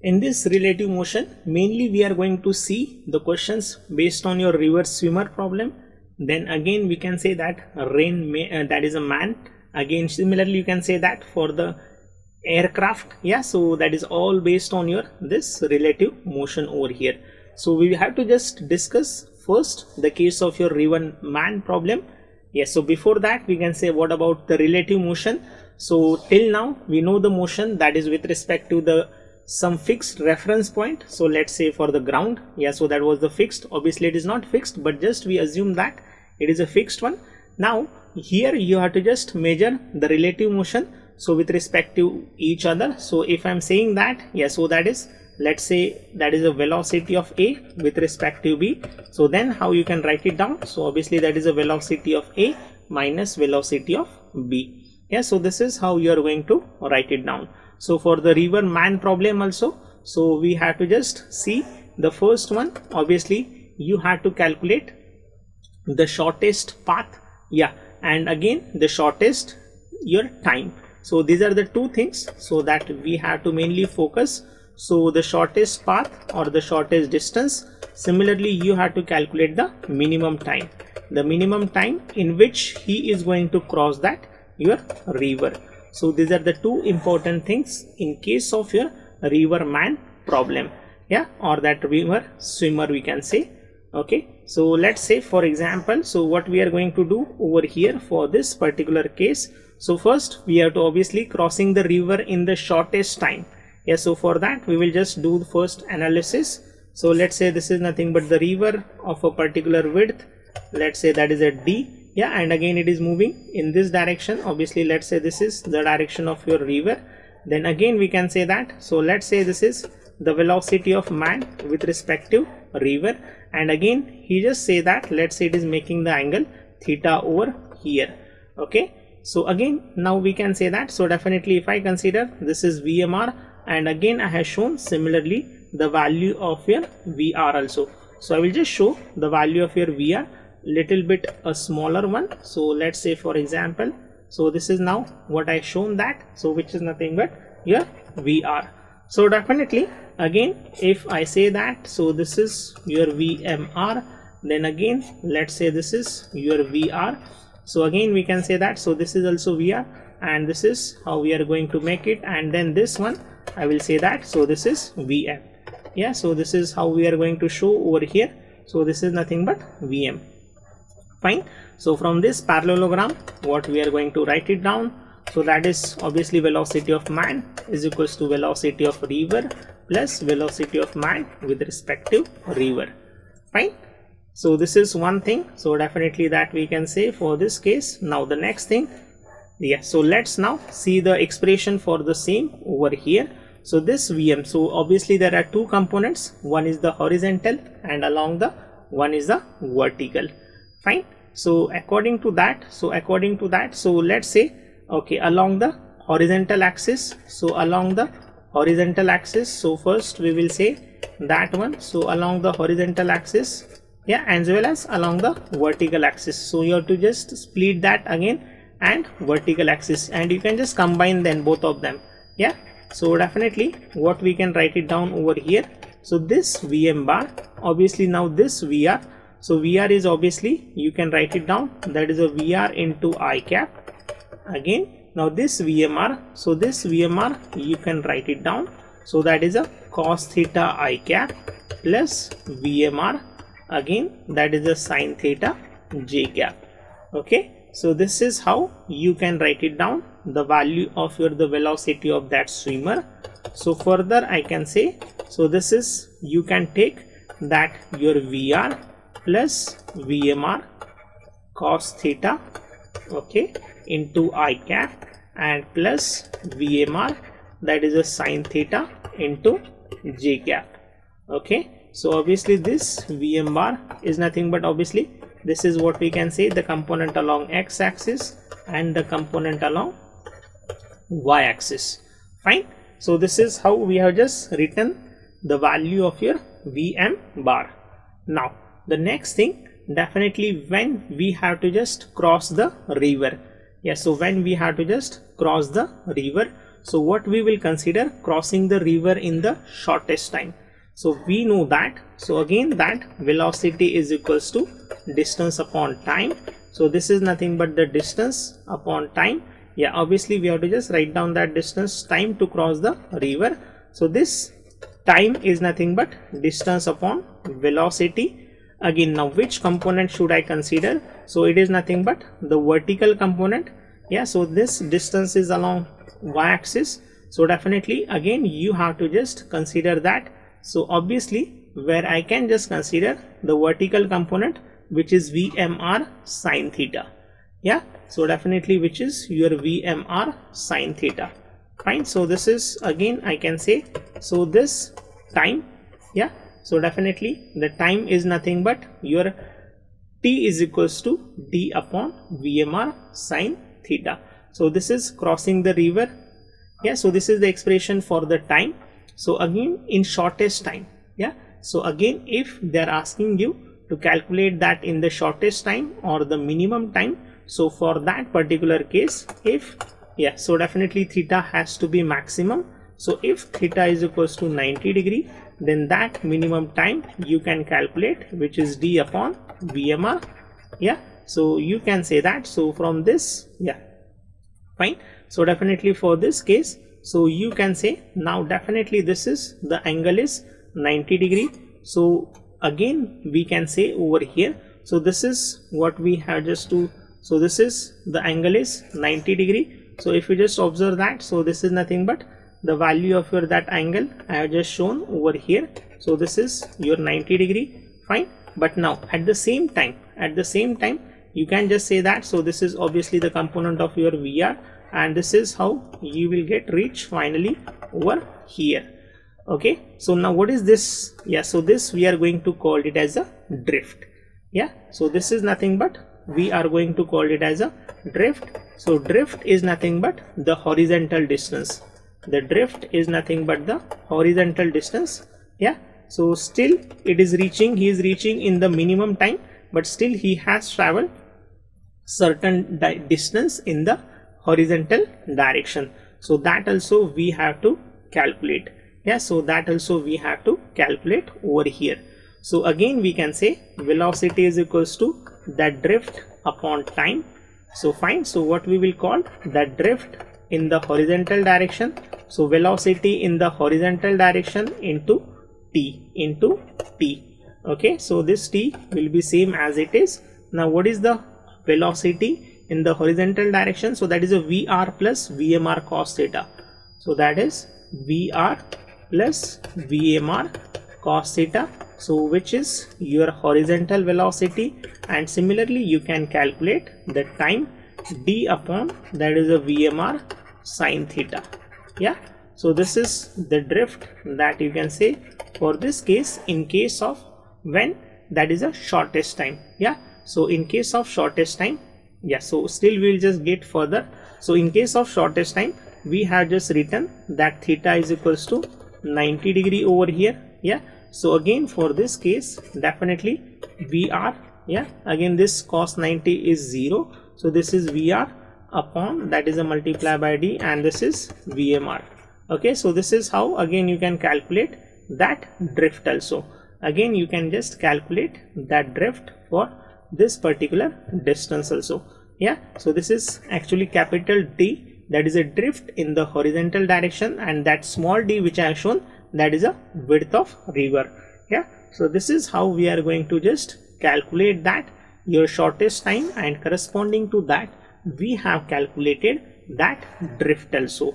In this relative motion, mainly we are going to see the questions based on your river swimmer problem. Then again we can say that that is a man. Again similarly you can say that for the aircraft. Yeah, so that is all based on your this relative motion over here. So we have to just discuss first the case of your river man problem. Yes, so before that we can say what about the relative motion. So till now we know the motion that is with respect to the some fixed reference point. So let's say for the ground, yeah, so that was the fixed. Obviously it is not fixed, but just we assume that it is a fixed one. Now here you have to just measure the relative motion, so with respect to each other. So if I'm saying that, yeah, so that is, let's say that is a velocity of A with respect to B. So then how you can write it down? So obviously that is a velocity of A minus velocity of B. Yeah, so this is how you are going to write it down. So for the river man problem also, so we have to just see the first one. Obviously you have to calculate the shortest path, yeah, and again the shortest your time. So these are the two things so that we have to mainly focus. So the shortest path or the shortest distance. Similarly you have to calculate the minimum time in which he is going to cross that your river. So these are the two important things in case of your river man problem, yeah, or that river swimmer we can say. Okay, so let's say for example, so what we are going to do over here for this particular case. So first we have to obviously crossing the river in the shortest time. Yeah, so for that we will just do the first analysis. So let's say this is nothing but the river of a particular width, let's say that is a D. Yeah, and again it is moving in this direction. Obviously let's say this is the direction of your river. Then again we can say that, so let's say this is the velocity of man with respect to river, and again he just say that let's say it is making the angle theta over here. Okay, so again now we can say that, so definitely if I consider this is VMR, and again I have shown similarly the value of your VR also. So I will just show the value of your VR little bit a smaller one. So let's say for example, so this is now what I shown that, so which is nothing but your VR. So definitely again if I say that, so this is your VMR, then again let's say this is your VR. So again we can say that, so this is also VR, and this is how we are going to make it, and then this one I will say that, so this is VM. Yeah, so this is how we are going to show over here. So this is nothing but VM. Fine. So from this parallelogram what we are going to write it down, so that is obviously velocity of man is equals to velocity of river plus velocity of man with respect to river. Fine. So this is one thing, so definitely that we can say for this case. Now the next thing, yeah, so let's now see the expression for the same over here. So this VM, so obviously there are two components, one is the horizontal and along the one is the vertical. Fine. So according to that, so let's say, okay, along the horizontal axis, so along the horizontal axis, so first we will say that one, so along the horizontal axis, yeah, as well as along the vertical axis. So you have to just split that again and vertical axis, and you can just combine then both of them. Yeah, so definitely what we can write it down over here. So this VM bar, obviously now this VR, so VR is obviously you can write it down, that is a VR into I cap. Again now this VMR, so this VMR you can write it down, so that is a cos theta I cap plus VMR, again that is a sin theta J cap. Okay, so this is how you can write it down, the value of the velocity of that swimmer. So further I can say, so this is, you can take that your VR plus VMR cos theta, okay, into I cap, and plus VMR that is a sin theta into J cap. Okay, so obviously this VM bar is nothing but obviously this is what we can say, the component along x axis and the component along y axis. Fine. So this is how we have just written the value of your VM bar. Now the next thing, definitely when we have to just cross the river. Yeah, so when we have to just cross the river, So what we will consider? Crossing the river in the shortest time. So we know that. So again, that velocity is equals to distance upon time. So this is nothing but the distance upon time. Yeah, obviously we have to just write down that distance, time to cross the river. So this time is nothing but distance upon velocity. Again, now which component should I consider? So it is nothing but the vertical component. Yeah, so this distance is along y-axis. So definitely again you have to just consider that. So obviously where I can just consider the vertical component, which is VMR sine theta. Yeah, so definitely which is your VMR sine theta. Fine. So this is again I can say, so this time, yeah, so definitely the time is nothing but your T is equals to D upon VMR sine theta. So this is crossing the river. Yeah, so this is the expression for the time. So again in shortest time. Yeah, so again if they are asking you to calculate that in the shortest time or the minimum time, so for that particular case, if, yeah, so definitely theta has to be maximum. So if theta is equals to 90 degree, then that minimum time you can calculate, which is D upon VMR. Yeah, so you can say that. So from this, yeah, fine. So definitely for this case, so you can say now definitely this is the angle is 90 degree. So again we can say over here, so this is what we have just to, so this is the angle is 90 degree. So if you just observe that, so this is nothing but the value of your that angle I have just shown over here. So this is your 90 degree. Fine. But now at the same time you can just say that, so this is obviously the component of your VR, and this is how you will get reach finally over here. Okay, so now what is this? Yeah, so this we are going to call it as a drift. Yeah, so this is nothing but we are going to call it as a drift. So drift is nothing but the horizontal distance. The drift is nothing but the horizontal distance. Yeah, so still it is reaching, he is reaching in the minimum time, but still he has traveled certain distance in the horizontal direction. So that also we have to calculate. Yeah, so that also we have to calculate over here. So again we can say velocity is equals to that drift upon time. So fine, so what we will call that drift in the horizontal direction. So velocity in the horizontal direction into t. Okay, so this t will be same as it is. Now what is the velocity in the horizontal direction? So that is a VR plus VMR cos theta. So that is VR plus VMR cos theta, so which is your horizontal velocity, and similarly you can calculate the time D upon that is a VMR sine theta. Yeah, so this is the drift that you can say for this case in case of when that is a shortest time. Yeah, so in case of shortest time, yeah, so still we will just get further. So in case of shortest time we have just written that theta is equals to 90 degree over here. Yeah, so again for this case definitely VR, yeah, again this cos 90 is 0, so this is VR upon that is a multiply by D, and this is VMR. Okay, so this is how again you can calculate that drift also. Again you can just calculate that drift for this particular distance also. Yeah, so this is actually capital D, that is a drift in the horizontal direction, and that small d which I have shown, that is a width of river. Yeah, so this is how we are going to just calculate that your shortest time, and corresponding to that we have calculated that drift also.